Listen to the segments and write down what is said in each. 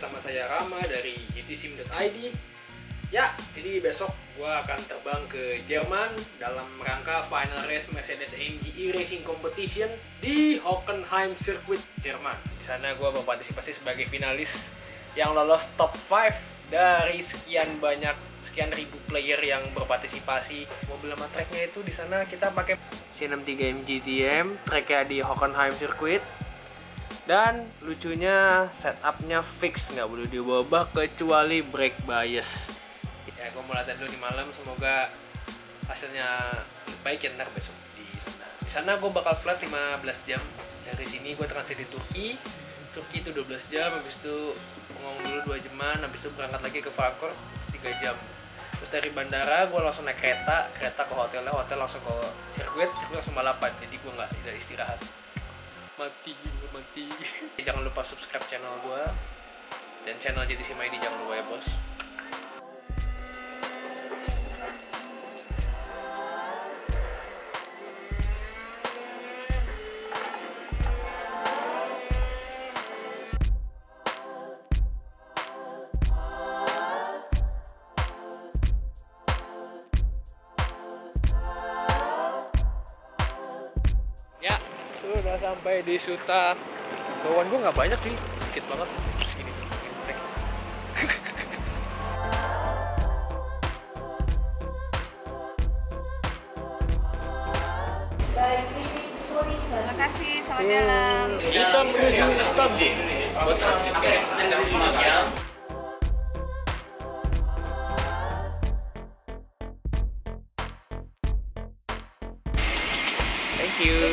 bersama saya Rama dari GT-Sim.ID. Ya, jadi besok gua akan terbang ke Jerman dalam rangka final race Mercedes AMG eRacing Competition di Hockenheim Circuit, Jerman. Di sana gua berpartisipasi sebagai finalis yang lolos top 5 dari sekian ribu player yang berpartisipasi. Mobil sama tracknya itu di sana kita pakai C63 AMG TM, tracknya di Hockenheim Circuit. Dan lucunya setupnya fix, nggak boleh diubah kecuali brake bias. Ya, gue mau latihan dulu di malam, semoga hasilnya baik ya ntar besok di sana. Di sana gue bakal flight 15 jam. Dari sini gue transit di Turki itu 12 jam, habis itu ngomong dulu 2 jaman, habis itu berangkat lagi ke Frankfurt 3 jam. Terus dari bandara gue langsung naik kereta ke hotel langsung ke sirkuit langsung balapan, jadi gue nggak istirahat. Mati. Jangan lupa subscribe channel gue dan channel GT-Sim.ID jangan lupa ya bos. Ya, sudah sampai di Suta. Bawaan gue nggak banyak sih, dikit banget. Terus gini. Terima kasih, selamat jalan. Kita menuju Istanbul buat transit ke Thank you.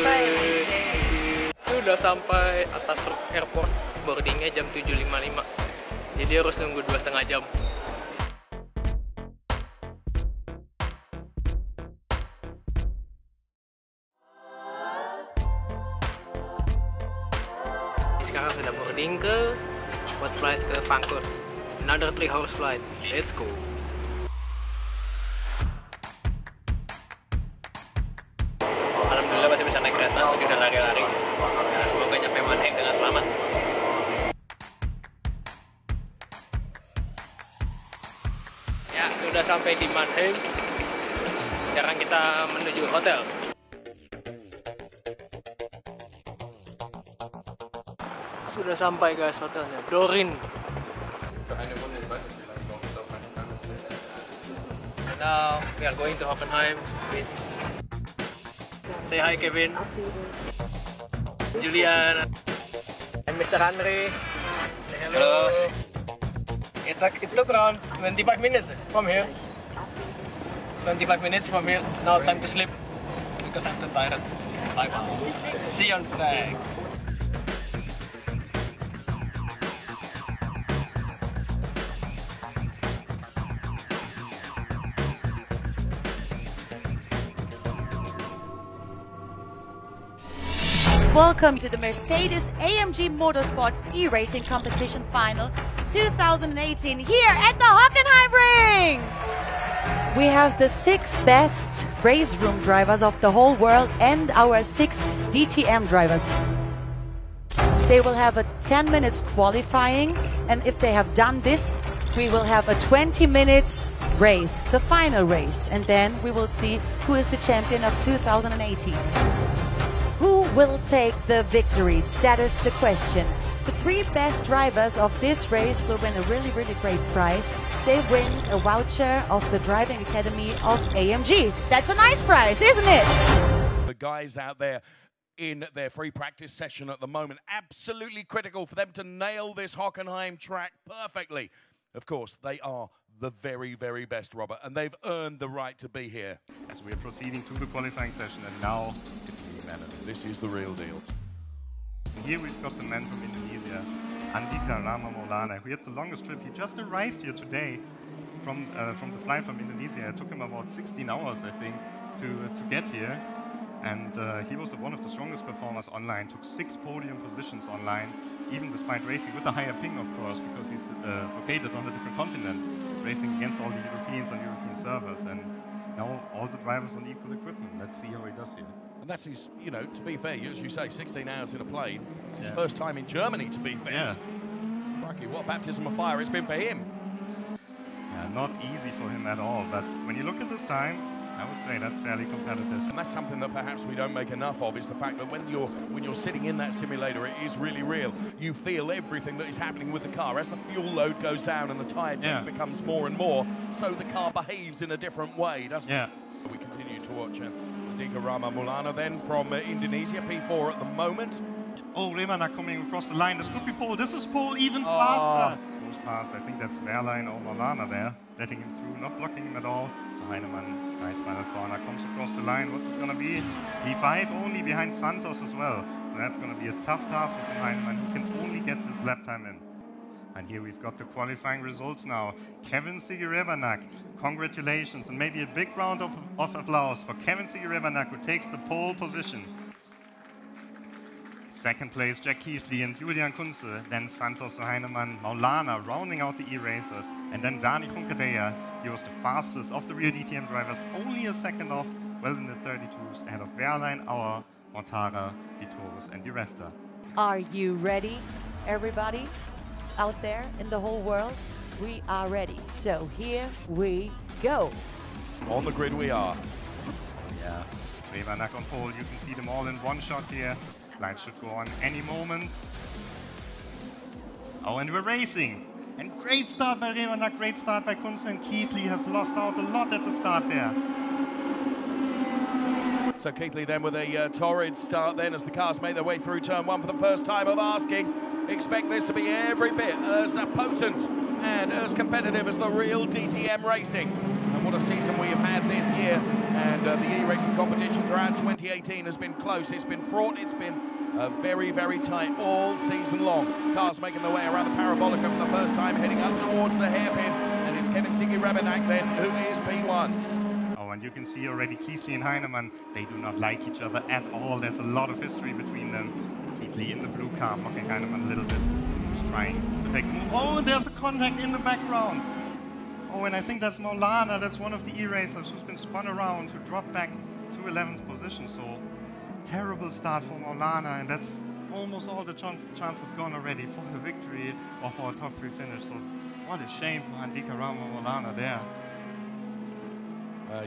Sudah sampai Atatürk Airport, boardingnya jam 7.55. Jadi harus nunggu 2,5 jam. Sekarang sudah boarding buat flight ke Frankfurt. Another 3 hours flight. Let's go. Alhamdulillah masih bisa naik kereta, tadi udah lari-lari. Nah, semoga nyampe Mannheim dengan selamat. Ya, sudah sampai di Mannheim. Sekarang kita menuju hotel. Sudah sampai guys hotelnya, Dorin. And now we are going to Hockenheim. Say hi Kevin, Julian, and Mr. Andre. Say hello. It took around 25 minutes from here. 25 minutes from here. Now time to sleep because I'm too tired. Bye bye. See you on track. Welcome to the Mercedes AMG Motorsport eRacing Competition Final 2018 here at the Hockenheim Ring. We have the 6 best race room drivers of the whole world and our 6 DTM drivers. They will have a 10 minutes qualifying, and if they have done this, we will have a 20 minutes race, the final race, and then we will see who is the champion of 2018. Who will take the victory? That is the question. The 3 best drivers of this race will win a really great prize. They win a voucher of the Driving Academy of AMG. That's a nice prize, isn't it? The guys out there in their free practice session at the moment, absolutely critical for them to nail this Hockenheim track perfectly. Of course, they are the very best, Robert, and they've earned the right to be here. So we are proceeding to the qualifying session, and now this is the real deal. Here we've got the man from Indonesia, ANDIKA RAMA MAULANA. He had the longest trip. He just arrived here today from the flight from Indonesia. It took him about 16 hours, I think, to get here. And he was one of the strongest performers online, took 6 podium positions online, even despite racing with a higher ping, of course, because he's located on a different continent, racing against all the Europeans on European servers. And now all the drivers on equal equipment. Let's see how he does here. And that's his, you know, to be fair, as you say, 16 hours in a plane. It's his first time in Germany, to be fair. Yeah. Crikey, what baptism of fire it's been for him. Yeah, not easy for him at all, but when you look at this time, I would say that's fairly competitive. And that's something that perhaps we don't make enough of, is the fact that when you're sitting in that simulator, it is really real. You feel everything that is happening with the car. As the fuel load goes down and the tire becomes more and more, so the car behaves in a different way, doesn't it? We continue to watch ANDIKA RAMA MAULANA then from Indonesia, P4 at the moment. Oh, Remana coming across the line. This could be pole. This is pole even faster. Goes past, I think that's Wehrlein or Maulana there, letting him through, not blocking him at all. So Heinemann, nice final corner, comes across the line. What's it going to be? P5 only behind Santos as well. So that's going to be a tough task for Heinemann. He can only get this lap time in. And here we've got the qualifying results now. Kevin Sigirebanak, congratulations, and maybe a big round of applause for Kevin Sigirebanak, who takes the pole position. Second place, Jack Keithley and Julian Kunze, then Santos, Heinemann, Maulana rounding out the E-Racers, and then Dani Junqueira. He was the fastest of the real DTM drivers, only a second off, well in the 32s, ahead of Wehrlein, Auer, Mortara, Vitoris, and the Resta. Are you ready, everybody out there in the whole world? We are ready. So here we go. On the grid we are. Yeah, Rebanak on pole. You can see them all in one shot here. Lights should go on any moment. Oh, and we're racing. And great start by Rebanak, great start by Kunze, and Keithley has lost out a lot at the start there. So Keithley then with a torrid start then as the cars make their way through turn one for the first time of asking. Expect this to be every bit as potent and as competitive as the real DTM racing. And what a season we have had this year. And the e-racing competition throughout 2018 has been close. It's been fraught. It's been very, very tight all season long. Cars making their way around the parabolic for the first time, heading up towards the hairpin. And it's Kevin Sigirebanak then, who is P1. Oh, and you can see already Keithley and Heinemann, they do not like each other at all. There's a lot of history between them. Keithley in the blue car, mocking Heinemann a little bit. He's trying to take a move. Oh, and there's a contact in the background. Oh, and I think that's Maulana. That's one of the e-racers who's been spun around, who dropped back to 11th position. So terrible start for Maulana, and that's almost all the chances gone already for the victory or for a top 3 finish. So what a shame for ANDIKA RAMA MAULANA there.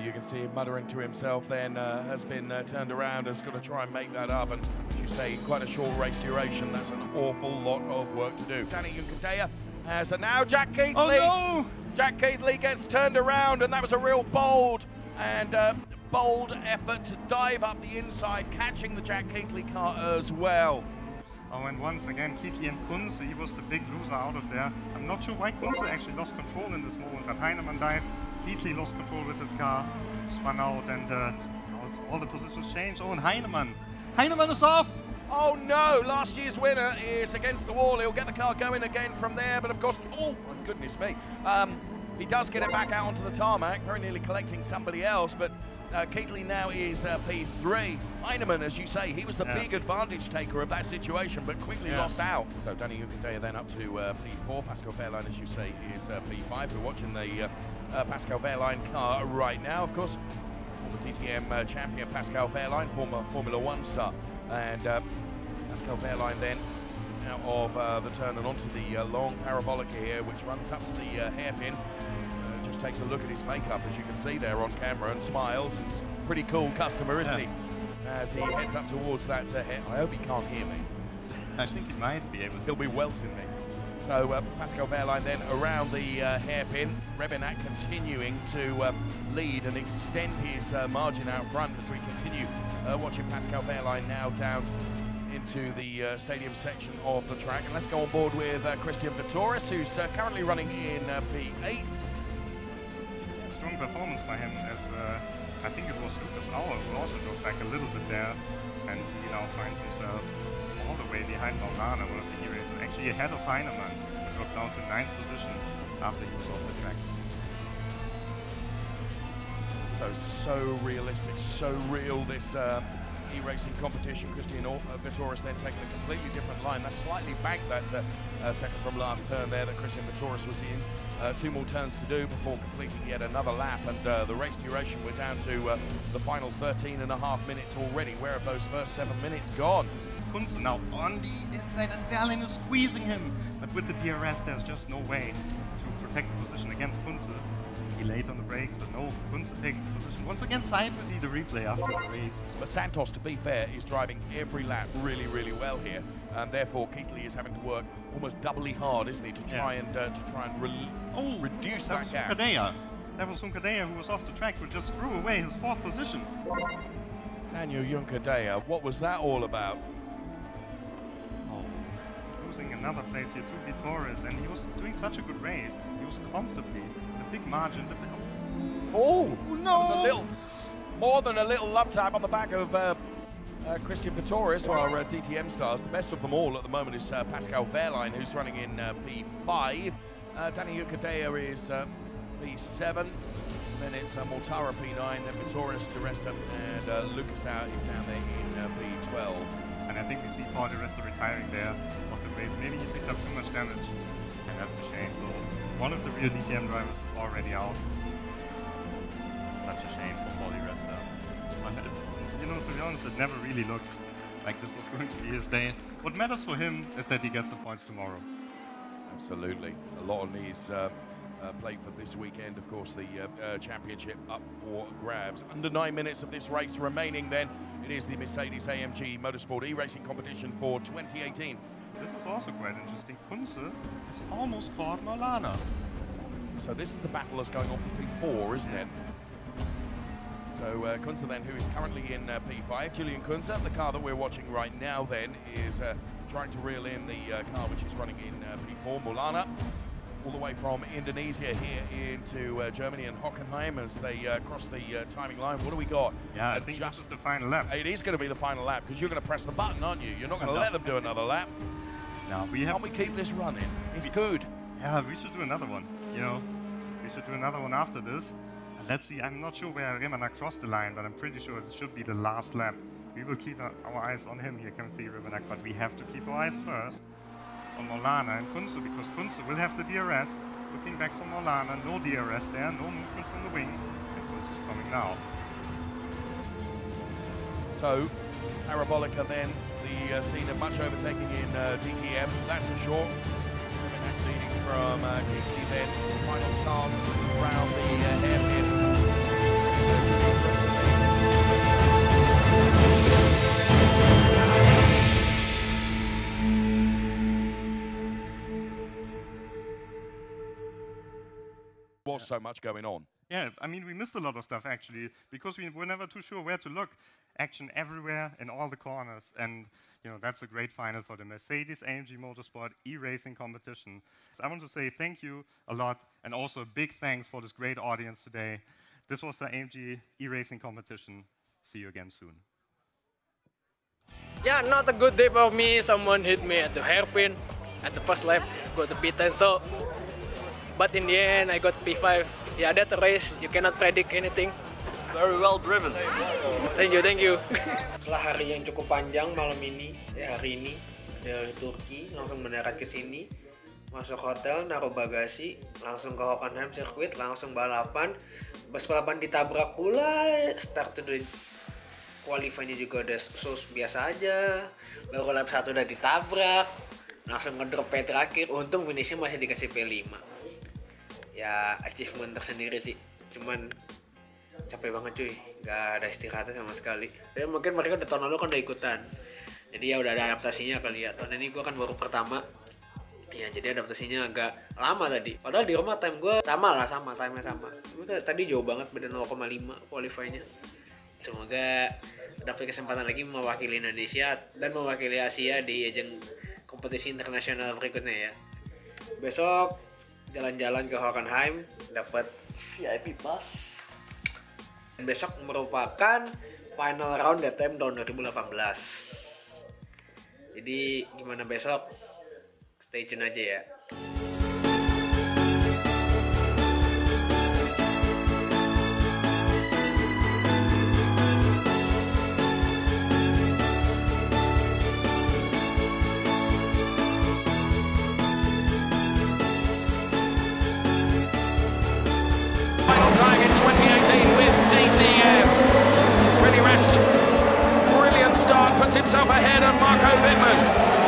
You can see him muttering to himself then, has been turned around, has got to try and make that up, and as you say, quite a short race duration. That's an awful lot of work to do. Dani Junqueira has now Jack Keithley. Oh no! Jack Keithley gets turned around, and that was a real bold effort to dive up the inside, catching the Jack Keithley car as well. Oh, and once again, Keithley and Kunze, he was the big loser out of there. I'm not sure why Kunze actually lost control in this moment, but Heinemann dived. Keithley lost control with his car, spun out, and all the positions changed. Oh, and Heinemann is off! Oh no, last year's winner is against the wall. He'll get the car going again from there, but of course, oh my goodness me. He does get it back out onto the tarmac, very nearly collecting somebody else, but Keithley now is P3. Heinemann, as you say, he was the big advantage taker of that situation, but quickly lost out. So Dani Junqueira then up to P4. Pascal Wehrlein, as you say, is P5. We're watching the Pascal Wehrlein car right now, of course. Former DTM champion Pascal Wehrlein, former Formula 1 star. And Pascal Wehrlein then out of the turn and onto the long parabolic here, which runs up to the hairpin. Just takes a look at his makeup, as you can see there on camera, and smiles. He's a pretty cool customer, isn't he? As he heads up towards that hair. I hope he can't hear me. I think he might be able to. He'll be welting me. So Pascal Wehrlein then around the hairpin. Rebanak continuing to lead and extend his margin out front as we continue watching Pascal Wehrlein now down into the stadium section of the track. And let's go on board with Christian Vitoris, who's currently running in P8. Strong performance by him, as I think it was Lucas Auer who also dropped back a little bit there, and he now finds himself all the way behind Maulana, one of the e-racers, actually ahead of Heinemann, who dropped down to 9th position after he was off the track. So realistic, so real, this e-racing competition. Christian Vitoris then taking a completely different line. That's slightly banked, that second from last turn there that Christian Vitoris was in. 2 more turns to do before completing yet another lap, and the race duration, we're down to the final 13.5 minutes already. Where have those first 7 minutes gone? It's Kunze now on the inside, and Verlaine is squeezing him. But with the DRS, there's just no way to protect the position against Kunze. He late on the brakes, but no, Kunze takes the position. Once again, side we see the replay after the race. But Santos, to be fair, is driving every lap really, really well here, and therefore Keithley is having to work almost doubly hard, isn't he, to try and reduce that gap. That was Hunkadea who was off the track, who just threw away his 4th position. Daniel Hunkadea, what was that all about? Oh, losing another place here to Vitores, and he was doing such a good race. He was comfortably in a big margin. Oh no! That was a little, more than a little love tap on the back of Christian Vitores, our DTM stars. The best of them all at the moment is Pascal Verlaine, who's running in P5. Danny Hunkadea is P7. Then it's Mortara P9, then Vitores, De Resta, and Lucas out is down there in P12. And I think we see Paul De Resta retiring there of the race. Maybe he picked up too much damage, and that's a shame. So one of the real DTM drivers is already out. Such a shame for Paul De Resta. You know, to be honest, it never really looked like this was going to be his day. What matters for him is that he gets the points tomorrow. Absolutely. A lot on his plate for this weekend. Of course, the championship up for grabs. Under 9 minutes of this race remaining then. It is the Mercedes AMG Motorsport eRacing competition for 2018. This is also quite interesting. Kunze has almost caught Maulana. So this is the battle that's going on for P4, isn't it? So Kunze then, who is currently in P5. Julian Kunze, the car that we're watching right now then, is trying to reel in the car which is running in P4. Maulana, all the way from Indonesia here into Germany and Hockenheim as they cross the timing line. What do we got? Yeah, I think this is the final lap. It is going to be the final lap because you're going to press the button, aren't you? You're not going to let them do another lap. No, we have. Can't we keep this running? It's good. Yeah, we should do another one. You know, we should do another one after this. Let's see. I'm not sure where Remana crossed the line, but I'm pretty sure it should be the last lap. We will keep our eyes on him. Here can see Remana, but we have to keep our eyes first on Maulana and Kunze, because Kunze will have the DRS. Looking back for Maulana, no DRS there, no movement from the wing, and Kunze is coming now. So, Parabolica then, the scene of much overtaking in DTM, that's for sure. Leading from Keithley then, final chance around the hairpin. Was so much going on. Yeah, I mean, we missed a lot of stuff actually because we were never too sure where to look. Action everywhere in all the corners, and you know, that's a great final for the Mercedes AMG Motorsport eRacing competition. So I want to say thank you a lot, and also a big thanks for this great audience today. This was the AMG eRacing competition. See you again soon. Yeah, not a good day for me. Someone hit me at the hairpin at the first lap, got the P10. So, but in the end, I got P5. Yeah, that's a race. You cannot predict anything. Very well driven. Thank you, thank you. Setelah hari yang cukup panjang malam ini, hari ini dari Turki langsung mendarat ke sini, masuk hotel, naruh bagasi, langsung ke Hockenheim sirkuit, langsung balapan. Bus balapan ditabrak pula. Start to the qualify-nya juga udah biasa aja. Baru lap 1 udah ditabrak, langsung ngedrop P terakhir. Untung finishnya masih dikasih P5. Ya, achievement tersendiri sih. Cuman capek banget cuy, nggak ada istirahatnya sama sekali. Ya mungkin mereka udah tahun lalu kan udah ikutan, jadi ya udah ada adaptasinya kali ya. Tahun ini gue kan baru pertama, ya jadi adaptasinya agak lama tadi. Padahal di rumah time gue sama, time-nya sama. Cuma tadi jauh banget, beda 0,5 qualify-nya. Semoga dapat kesempatan lagi mewakili Indonesia dan mewakili Asia di ajang kompetisi internasional berikutnya ya. Besok jalan-jalan ke Hockenheim, dapat VIP pass. Besok merupakan final round DTM tahun 2018. Jadi gimana besok? Stay tune aja ya. Final time in 2018 with DTM. Really rest. Brilliant start, puts him himself ahead of Marco Wittmann.